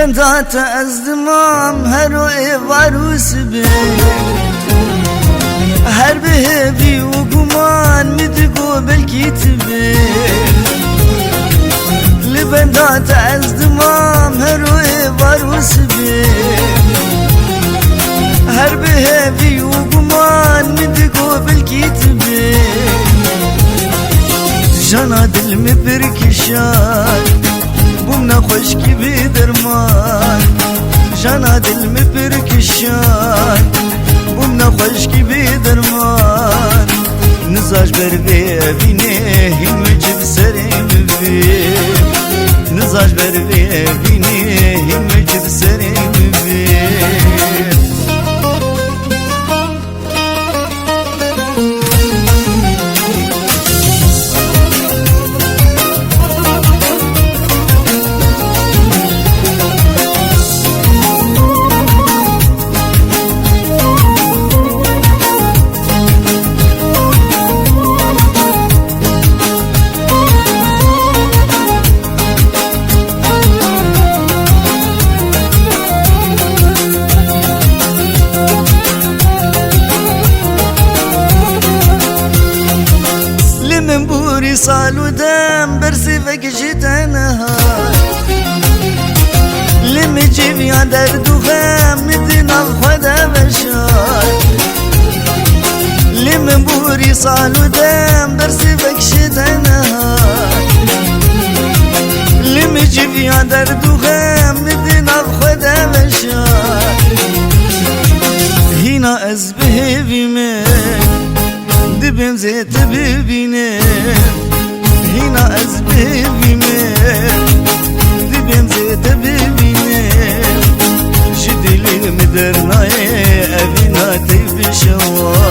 لبندات ازدمام هرو ایواروس بی هر به بی و گمان مدگو بلکیت بی لبندات ازدمام هرو ایواروس بی هر به بی و گمان مدگو بلکیت بی جانا دل می برکشاد بوم نخوش کی بی درمان جانا دل می برکشاد بوم نخوش کی بی درمان نزاج بر بینه هم جب سرم بی نزاج بر بینه هم جب سرم بی صالو دم برسي فكشت نهار لم جيب يا درد وخام مدنا خدا بشار لم بوري صالو دم برسي فكشت نهار لم جيب يا درد وخام مدنا خدا بشار هنا ازبه بيمه دبم زيت ببينه هنا أزبي من دبن زيت ببينه جدلي مدرنا أبينا تبشوا